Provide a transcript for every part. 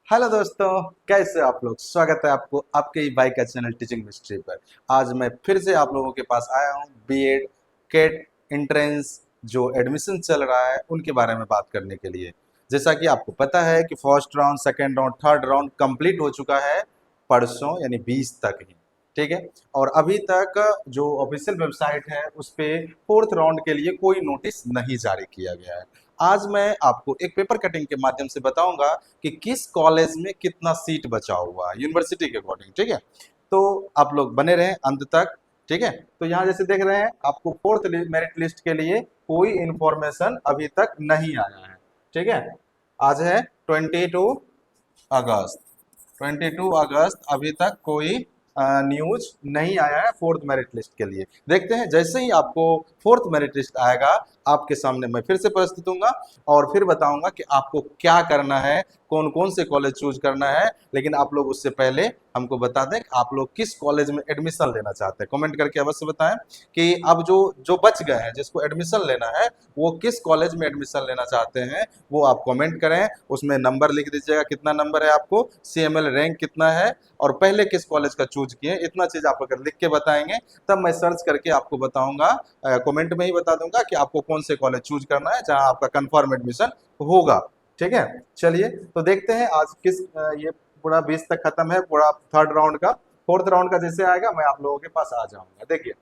Hello दोस्तों, कैसे आप लोग। स्वागत है आपको आपके ही भाई का चैनल टीचिंग मिस्ट्री पर। आज मैं फिर से आप लोगों के पास आया हूँ बीएड केट एंट्रेंस जो एडमिशन चल रहा है उनके बारे में बात करने के लिए। जैसा कि आपको पता है कि first round, second round, third round complete हो चुका है परसों यानी 20 तक ही। ठीक है। और अभी तक जो ऑफिशियल वेबसाइट है उस पे फोर्थ राउंड के लिए कोई नोटिस नहीं जारी किया गया है। आज मैं आपको एक पेपर कटिंग के माध्यम से बताऊंगा कि किस कॉलेज में कितना सीट बचा हुआ है यूनिवर्सिटी के अकॉर्डिंग। ठीक है। तो आप लोग बने रहें अंत तक। ठीक है। तो यहाँ जैसे देख रहे हैं आपको फोर्थ मेरिट लिस्ट के लिए कोई इंफॉर्मेशन अभी तक नहीं आया है। ठीक है। आज है 22 अगस्त। 22 अगस्त अभी तक कोई न्यूज नहीं आया है फोर्थ मेरिट लिस्ट के लिए। देखते हैं जैसे ही आपको फोर्थ मेरिट लिस्ट आएगा आपके सामने मैं फिर से प्रस्तुत दूंगा और फिर बताऊंगा कि आपको क्या करना है, कौन कौन से कॉलेज चूज करना है। लेकिन आप लोग उससे पहले हमको बता दें कि आप लोग किस कॉलेज में एडमिशन लेना चाहते हैं। कमेंट करके अवश्य बताएं कि अब जो जो बच गए हैं जिसको एडमिशन लेना है वो किस कॉलेज में एडमिशन लेना चाहते हैं वो आप कमेंट करें। उसमें नंबर लिख दीजिएगा, कितना नंबर है आपको, सीएमएल रैंक कितना है और पहले किस कॉलेज का चूज किए। इतना चीज आप अगर लिख के बताएंगे तब मैं सर्च करके आपको बताऊंगा, कमेंट में ही बता दूंगा कि आपको कौन से कॉलेज चूज करना है जहां आपका कंफर्म एडमिशन होगा। ठीक है। चलिए तो देखते हैं आज किस ये पूरा 20 तक खत्म है पूरा थर्ड राउंड का। फोर्थ राउंड का जैसे आएगा मैं आप लोगों के पास आ जाऊंगा। देखिए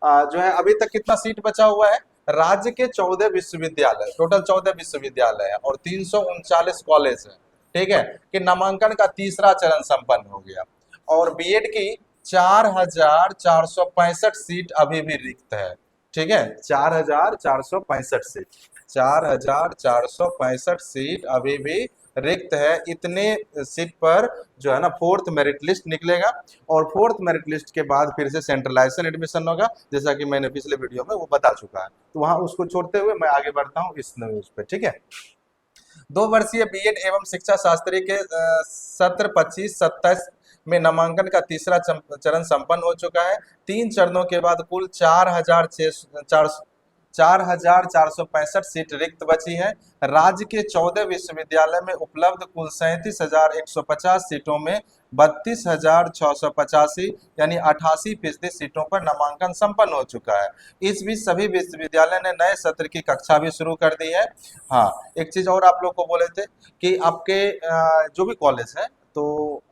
जो है अभी तक कितना सीट बचा हुआ है। राज्य के 14 विश्वविद्यालय, टोटल 14 विश्वविद्यालय है और 339 कॉलेज है। ठीक है। कि नामांकन का तीसरा चरण संपन्न हो गया और बीएड की 4,465 सीट अभी भी रिक्त है। ठीक है। 4,465 सीट, 4,465 सीट अभी भी रिक्त है। इतने सीट पर जो है ना फोर्थ मेरिट लिस्ट निकलेगा और फोर्थ मेरिट लिस्ट के बाद फिर से सेंट्रलाइजेशन एडमिशन होगा जैसा कि मैंने पिछले वीडियो में वो बता चुका है। तो वहां उसको छोड़ते हुए मैं आगे बढ़ता हूँ इस न्यूज पे। ठीक है। 2 वर्षीय बीएड एवं शिक्षा शास्त्री के सत्र 25-27 में नामांकन का तीसरा चरण संपन्न हो चुका है। 3 चरणों के बाद कुल 4,465 सीट रिक्त बची है। राज्य के 14 विश्वविद्यालय में उपलब्ध कुल 37,150 सीटों में 32,685 यानी 88% सीटों पर नामांकन संपन्न हो चुका है। इस बीच सभी विश्वविद्यालय ने नए सत्र की कक्षा भी शुरू कर दी है। हाँ, एक चीज और आप लोग को बोले थे कि आपके जो भी कॉलेज है तो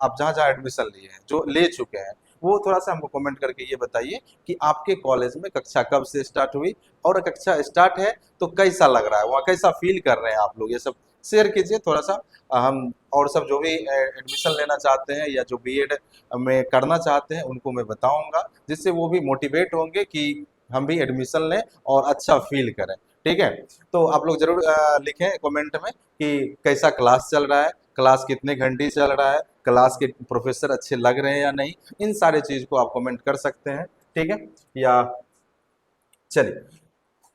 आप जहाँ जहाँ एडमिशन लिए हैं जो ले चुके हैं वो थोड़ा सा हमको कमेंट करके ये बताइए कि आपके कॉलेज में कक्षा कब से स्टार्ट हुई और कक्षा स्टार्ट है तो कैसा लग रहा है, वहाँ कैसा फील कर रहे हैं आप लोग, ये सब शेयर कीजिए थोड़ा सा। हम और सब जो भी एडमिशन लेना चाहते हैं या जो बीएड में करना चाहते हैं उनको मैं बताऊंगा जिससे वो भी मोटिवेट होंगे कि हम भी एडमिशन लें और अच्छा फील करें। ठीक है। तो आप लोग जरूर लिखें कमेंट में कि कैसा क्लास चल रहा है, क्लास कितने घंटे चल रहा है, क्लास के प्रोफेसर अच्छे लग रहे हैं या नहीं। इन सारे चीज को आप कमेंट कर सकते हैं। ठीक है। या चलिए,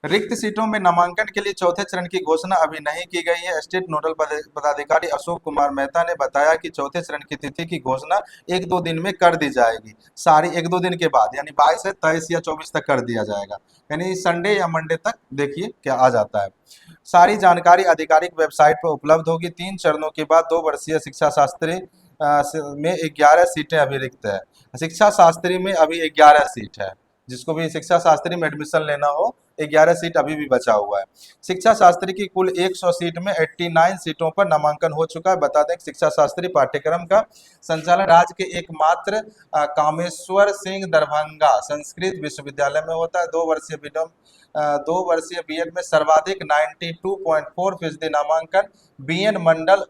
रिक्त सीटों में नामांकन के लिए चौथे चरण की घोषणा अभी नहीं की गई है। स्टेट नोडल पदाधिकारी अशोक कुमार मेहता ने बताया कि चौथे चरण की तिथि की घोषणा 1-2 दिन में कर दी जाएगी। सारी 1-2 दिन के बाद यानी 22 है, 23 या 24 तक कर दिया जाएगा। यानी संडे या मंडे तक देखिए क्या आ जाता है। सारी जानकारी आधिकारिक वेबसाइट पर उपलब्ध होगी। 3 चरणों के बाद 2 वर्षीय शिक्षा शास्त्री में 11 सीटें अभी रिक्त है। शिक्षा शास्त्री में अभी 11 सीट है। जिसको भी शिक्षा शास्त्री में एडमिशन लेना हो 11 सीट अभी भी बचा हुआ है। शिक्षा शास्त्री की कुल 100 सीट में 89 सीटों पर नामांकन हो चुका है। बता दें कि शिक्षा शास्त्री पाठ्यक्रम का संचालन राज्य के एकमात्र कामेश्वर सिंह दरभंगा संस्कृत विश्वविद्यालय में होता है। 2 वर्षीय बीएड में सर्वाधिक 92.4% नामांकन बीएन मंडल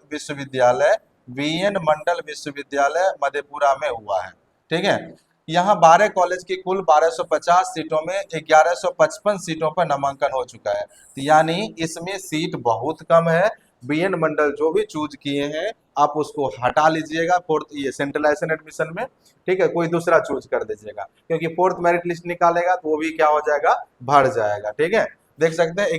विश्वविद्यालय मधेपुरा में हुआ है। ठीक है। यहाँ 12 कॉलेज की कुल 1250 सीटों में 1155 सीटों पर नामांकन हो चुका है। तो यानी इसमें सीट बहुत कम है। बीएन मंडल जो भी चूज किए हैं आप उसको हटा लीजिएगा फोर्थ ये सेंट्रलाइजेशन एडमिशन में। ठीक है। कोई दूसरा चूज कर दीजिएगा क्योंकि फोर्थ मेरिट लिस्ट निकालेगा तो वो भी क्या हो जाएगा, भर जाएगा। ठीक है। देख सकते हैं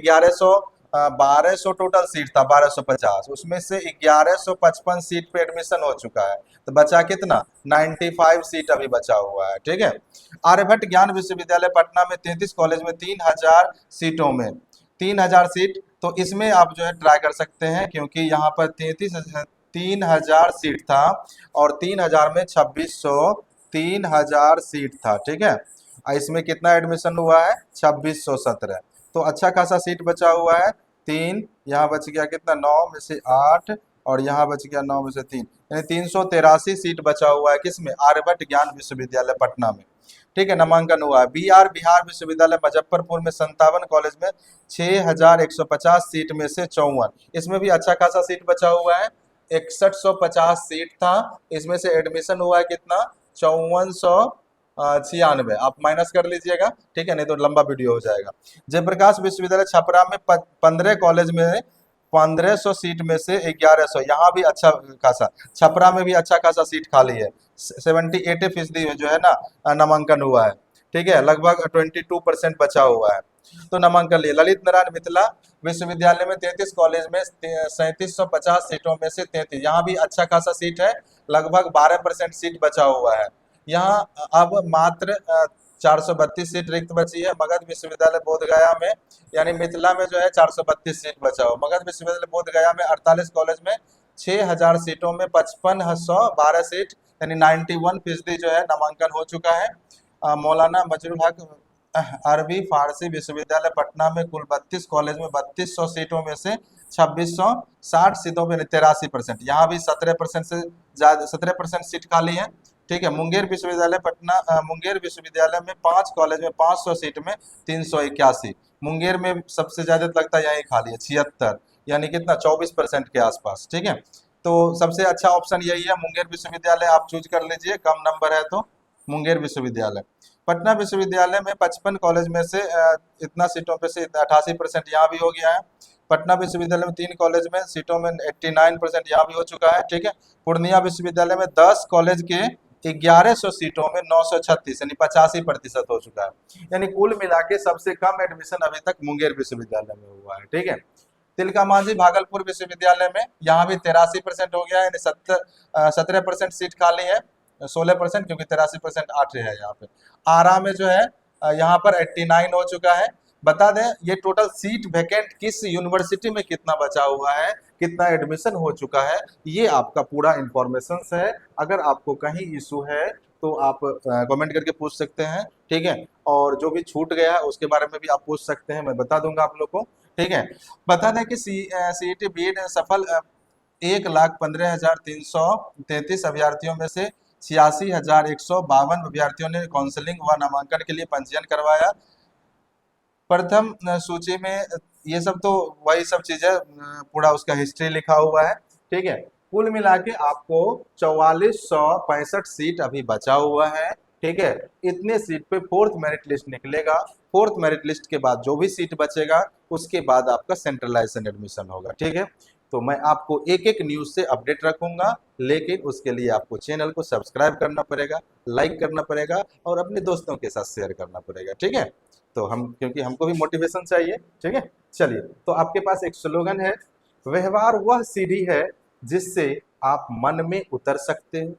1200 टोटल सीट था, 1250 उसमें से 1155 सीट पे एडमिशन हो चुका है। तो बचा कितना, 95 सीट अभी बचा हुआ है। ठीक है। आर्यभट्ट ज्ञान विश्वविद्यालय पटना में 33 कॉलेज में 3000 सीटों में 3000 सीट, तो इसमें आप जो है ट्राई कर सकते हैं क्योंकि यहाँ पर 3000 सीट था और 3000 में 2600, 3000 सीट था, ठीक है। इसमें कितना एडमिशन हुआ है, 2617। तो अच्छा खासा सीट बचा हुआ है, 3, यहाँ बच गया कितना, 9 में से 8, और यहाँ बच गया 9 में से 3, यानी 383 सीट बचा हुआ है किसमें, आर्यभट्ट ज्ञान विश्वविद्यालय पटना में, ठीक है। नामांकन हुआ है। बिहार विश्वविद्यालय मुजफ्फरपुर में 57 कॉलेज में 6150 सीट में से 54, इसमें भी अच्छा खासा सीट बचा हुआ है, 6150 सीट था, इसमें से एडमिशन हुआ है कितना, 5496, आप माइनस कर लीजिएगा, ठीक है, नहीं तो लंबा वीडियो हो जाएगा। जयप्रकाश विश्वविद्यालय छपरा में 15 कॉलेज में 1500 सीट में से 1100, यहाँ भी अच्छा खासा, छपरा में भी अच्छा खासा सीट खाली है, 78% जो है ना नामांकन हुआ है, ठीक है, लगभग 22% बचा हुआ है, तो नामांकन लिए। ललित नारायण मिथिला विश्वविद्यालय में 33 कॉलेज में 3750 सीटों में से 33, यहाँ भी अच्छा खासा सीट है, लगभग 12% सीट बचा हुआ है। यहाँ अब मात्र 432 सीट रिक्त बची है। मगध विश्वविद्यालय बोधगया में, यानी मिथिला में जो है 432 सीट बचा हुआ। मगध विश्वविद्यालय बोधगया में 48 कॉलेज में 6000 सीटों में 5512 सीट, यानी 91% जो है नामांकन हो चुका है। मौलाना मजरुल हक अरबी फारसी विश्वविद्यालय पटना में कुल 32 कॉलेज में 3200 सीटों में से 2660 सीटों में 83%, यहाँ भी 17% से ज्यादा, 17% सीट खाली है, ठीक है। मुंगेर विश्वविद्यालय पटना, मुंगेर विश्वविद्यालय में 5 कॉलेज में 500 सीट में 381, मुंगेर में सबसे ज्यादा लगता है यही खाली है, 76, यानी कितना, 24% के आसपास, ठीक है। तो सबसे अच्छा ऑप्शन यही है, मुंगेर विश्वविद्यालय आप चूज कर लीजिए, कम नंबर है तो मुंगेर विश्वविद्यालय। पटना विश्वविद्यालय में 55 कॉलेज में से इतना सीटों पे से 88% यहाँ भी हो गया है। पटना विश्वविद्यालय में 3 कॉलेज में सीटों में 89% यहाँ भी हो चुका है, ठीक है। पूर्णिया विश्वविद्यालय में 10 कॉलेज के 1100 सीटों में 936, यानी 85% हो चुका है, यानी कुल मिला के सबसे कम एडमिशन अभी तक मुंगेर विश्वविद्यालय में हुआ है, ठीक है। तिलका मांझी भागलपुर विश्वविद्यालय में यहाँ भी 83% हो गया है, यानी 17% सीट खाली है, 16%, क्योंकि 83% 8 है यहाँ पे। आरा में जो है यहाँ पर 89 हो चुका है। बता दें ये टोटल सीट वैकेंट किस यूनिवर्सिटी में कितना बचा हुआ है, कितना एडमिशन हो चुका है, ये आपका पूरा इंफॉर्मेशन है। अगर आपको कहीं इशू है तो आप कमेंट करके पूछ सकते हैं, ठीक है। और जो भी छूट गया है उसके बारे में भी आप पूछ सकते हैं, मैं बता दूंगा आप लोग को, ठीक है। बता दें कि CET BED सफल 1,15,333 अभ्यर्थियों में से 86,152 अभ्यर्थियों ने काउंसलिंग व नामांकन के लिए पंजीयन करवाया। प्रथम सूची में ये सब तो वही सब चीजें, पूरा उसका हिस्ट्री लिखा हुआ है, ठीक है। कुल मिला के आपको 4465 सीट अभी बचा हुआ है, ठीक है। इतने सीट पे 4th मेरिट लिस्ट निकलेगा, 4th मेरिट लिस्ट के बाद जो भी सीट बचेगा उसके बाद आपका सेंट्रलाइजेशन एडमिशन होगा, ठीक है। तो मैं आपको एक एक न्यूज से अपडेट रखूंगा, लेकिन उसके लिए आपको चैनल को सब्सक्राइब करना पड़ेगा, लाइक करना पड़ेगा और अपने दोस्तों के साथ शेयर करना पड़ेगा, ठीक है। तो हम, क्योंकि हमको भी मोटिवेशन चाहिए, ठीक है। चलिए, तो आपके पास एक स्लोगन है, व्यवहार वह सीढ़ी है जिससे आप मन में उतर सकते हो,